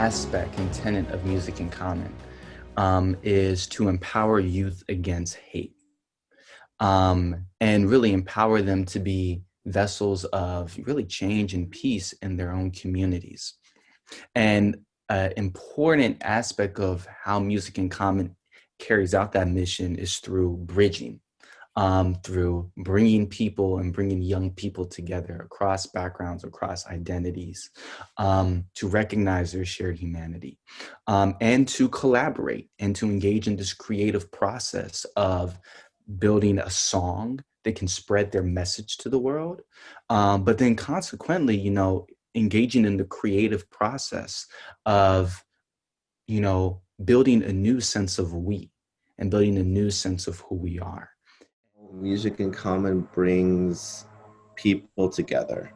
aspect and tenet of Music in Common is to empower youth against hate, and really empower them to be vessels of really change and peace in their own communities. And an important aspect of how Music in Common carries out that mission is through bridging, through bringing people and bringing young people together across backgrounds, across identities, to recognize their shared humanity, and to collaborate and to engage in this creative process of building a song that can spread their message to the world. But then consequently, engaging in the creative process of, building a new sense of we and building a new sense of who we are. Music in common brings people together.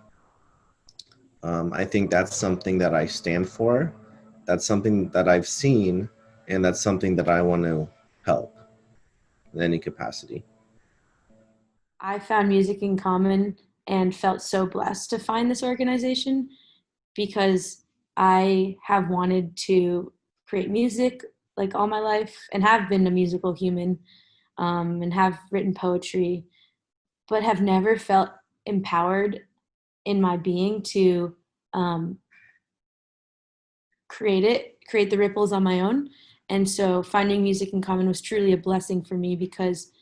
I think that's something that I stand for. That's something that I've seen, and that's something that I want to help in any capacity. I found Music in Common and felt so blessed to find this organization because I have wanted to create music like all my life and have been a musical human, and have written poetry, but have never felt empowered in my being to um, create the ripples on my own. And so finding Music in Common was truly a blessing for me because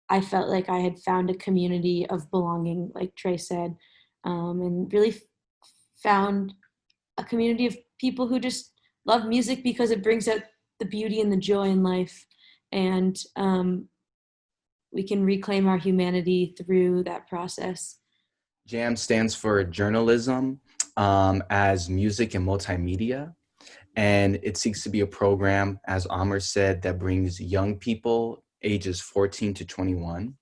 I felt like I had found a community of belonging, like Trey said, and really found a community of people who just love music because it brings out the beauty and the joy in life. And we can reclaim our humanity through that process. JAM stands for Journalism as Music and Multimedia. And it seeks to be a program, as Amr said, that brings young people ages 14 to 21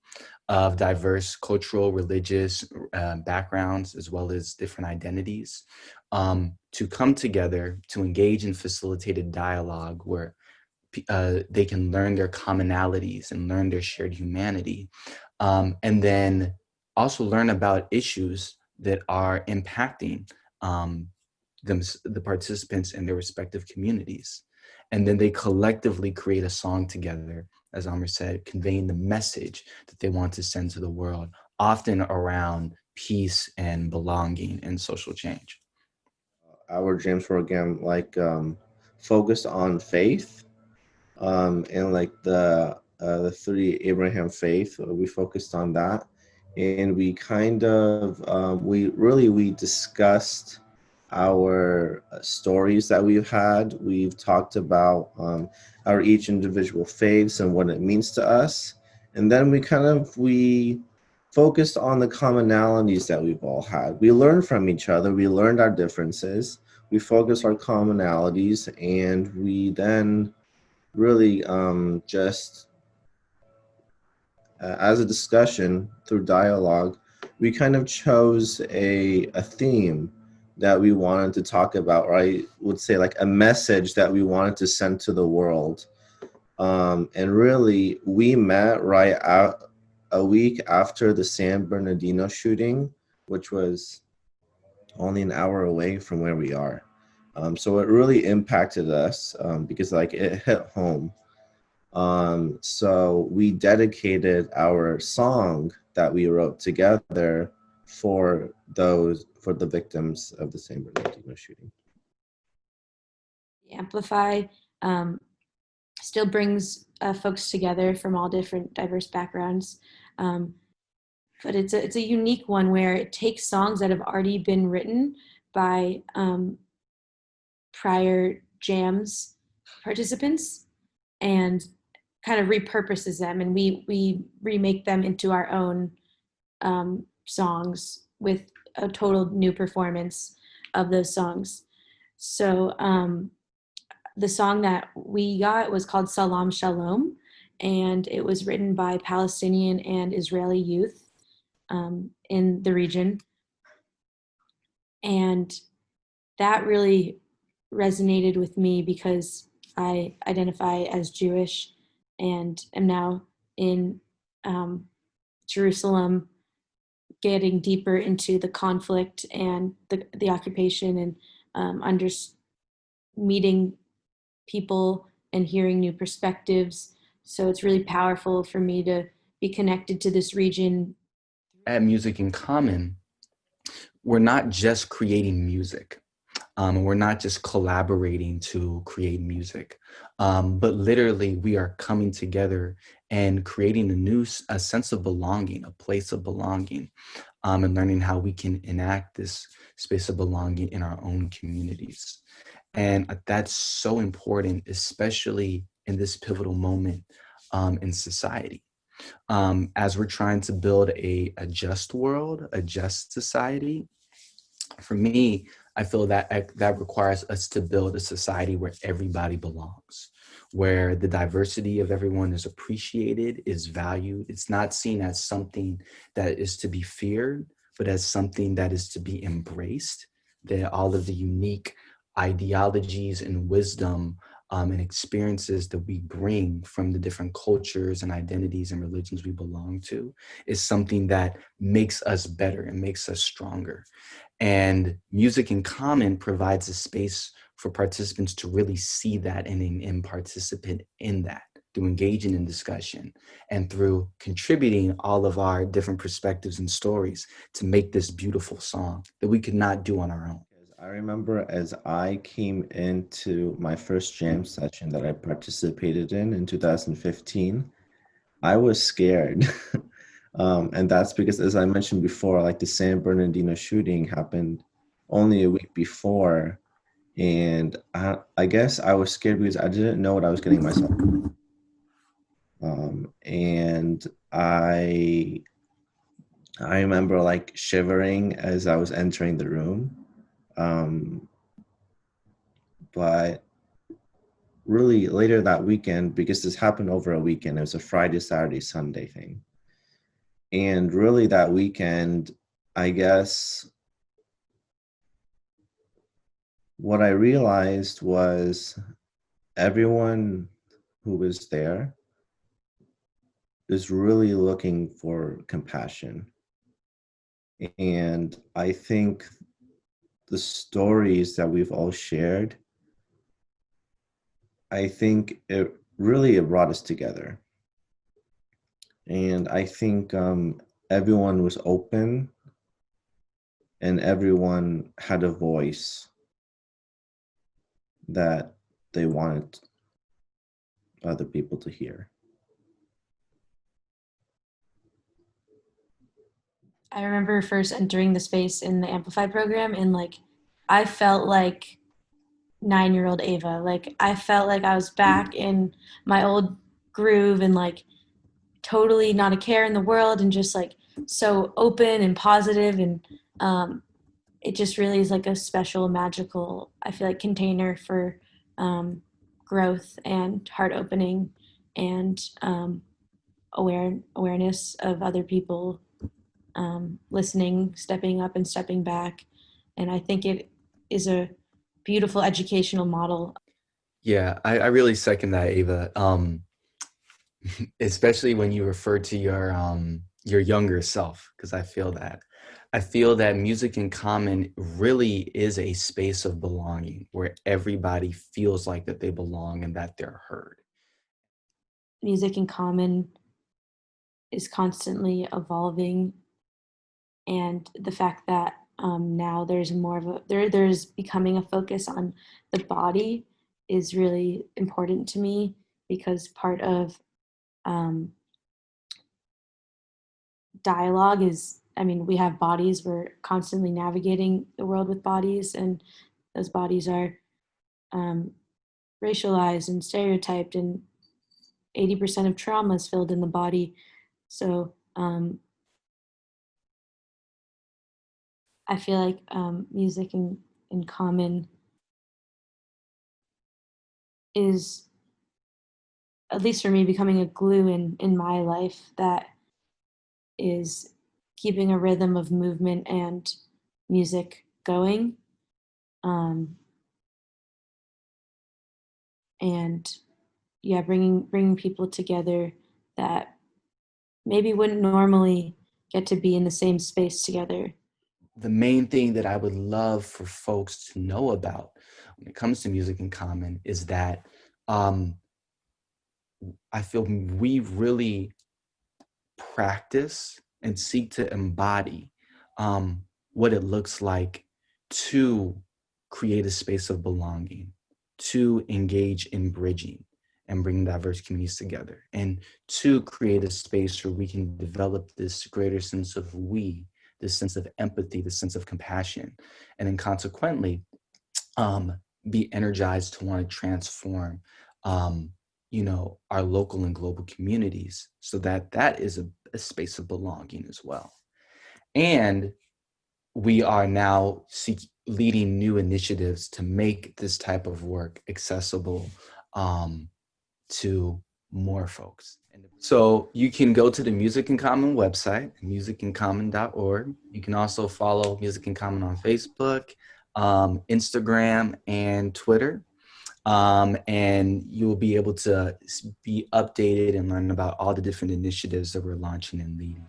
of diverse cultural, religious backgrounds, as well as different identities, to come together to engage in facilitated dialogue where they can learn their commonalities and learn their shared humanity, and then also learn about issues that are impacting the participants in their respective communities. And then they collectively create a song together, as Amr said, conveying the message that they want to send to the world, often around peace and belonging and social change. Our James program focused on faith, and like the three Abraham faith. We focused on that, and we kind of we discussed our stories that we've had. We've talked about our each individual faiths and what it means to us, and then we focused on the commonalities that we've all had. We learned from each other. We learned our differences. We focused our commonalities, and we then really just as a discussion through dialogue, we kind of chose a theme that we wanted to talk about, or I would say like a message that we wanted to send to the world. And really, we met right out a week after the San Bernardino shooting, which was only an hour away from where we are. So it really impacted us because like it hit home. So we dedicated our song that we wrote together for the victims of the San Bernardino shooting. Amplify um, still brings folks together from all different diverse backgrounds. Um, but it's a unique one where it takes songs that have already been written by prior jams participants and kind of repurposes them, and we remake them into our own songs with a total new performance of those songs. So the song that we got was called Salam Shalom, and it was written by Palestinian and Israeli youth in the region. And that really resonated with me because I identify as Jewish and am now in Jerusalem, getting deeper into the conflict and the occupation, and meeting people and hearing new perspectives. So it's really powerful for me to be connected to this region. At Music in Common, we're not just creating music. We're not just collaborating to create music, but literally we are coming together and creating a sense of belonging, a place of belonging, and learning how we can enact this space of belonging in our own communities. And that's so important, especially in this pivotal moment in society. As we're trying to build a just world, a just society, for me, I feel that that requires us to build a society where everybody belongs, where the diversity of everyone is appreciated, is valued. It's not seen as something that is to be feared, but as something that is to be embraced, that all of the unique ideologies and wisdom and experiences that we bring from the different cultures and identities and religions we belong to is something that makes us better and makes us stronger. And Music in Common provides a space for participants to really see that and participate in that through engaging in discussion and through contributing all of our different perspectives and stories to make this beautiful song that we could not do on our own. I remember as I came into my first jam session that I participated in 2015, I was scared. And that's because, as I mentioned before, like the San Bernardino shooting happened only a week before. And I guess I was scared because I didn't know what I was getting myself. And I remember like shivering as I was entering the room. But really later that weekend, because this happened over a weekend, it was a Friday, Saturday, Sunday thing. And really that weekend, I guess what I realized was everyone who was there is really looking for compassion. And I think the stories that we've all shared, I think it really brought us together. And I think everyone was open and everyone had a voice that they wanted other people to hear. I remember first entering the space in the Amplify program, and like I felt like 9-year-old Ava. Like I felt like I was back in my old groove and like totally not a care in the world and just like so open and positive, and it just really is like a special magical, I feel like, container for growth and heart opening and awareness of other people, listening, stepping up and stepping back. And I think it is a beautiful educational model. Yeah, I really second that, Ava. Especially when you refer to your younger self, because I feel that Music in Common really is a space of belonging where everybody feels like that they belong and that they're heard. Music in Common is constantly evolving, and the fact that now there's more of a there's becoming a focus on the body is really important to me, because part of um, dialogue is, I mean, we have bodies, we're constantly navigating the world with bodies, and those bodies are um, racialized and stereotyped, and 80% of trauma is filled in the body. So I feel like music in common is, at least for me, becoming a glue in my life that is keeping a rhythm of movement and music going. Um, and yeah, bringing people together that maybe wouldn't normally get to be in the same space together. the main thing that I would love for folks to know about when it comes to Music in Common is that um, I feel we really practice and seek to embody what it looks like to create a space of belonging, to engage in bridging and bring diverse communities together, and to create a space where we can develop this greater sense of we, this sense of empathy, this sense of compassion, and then consequently um, be energized to want to transform um, our local and global communities so that that is a space of belonging as well. And we are now leading new initiatives to make this type of work accessible um, to more folks. So you can go to the Music in Common website, musicincommon.org. You can also follow Music in Common on Facebook, Instagram, and Twitter. And you will be able to be updated and learn about all the different initiatives that we're launching and leading.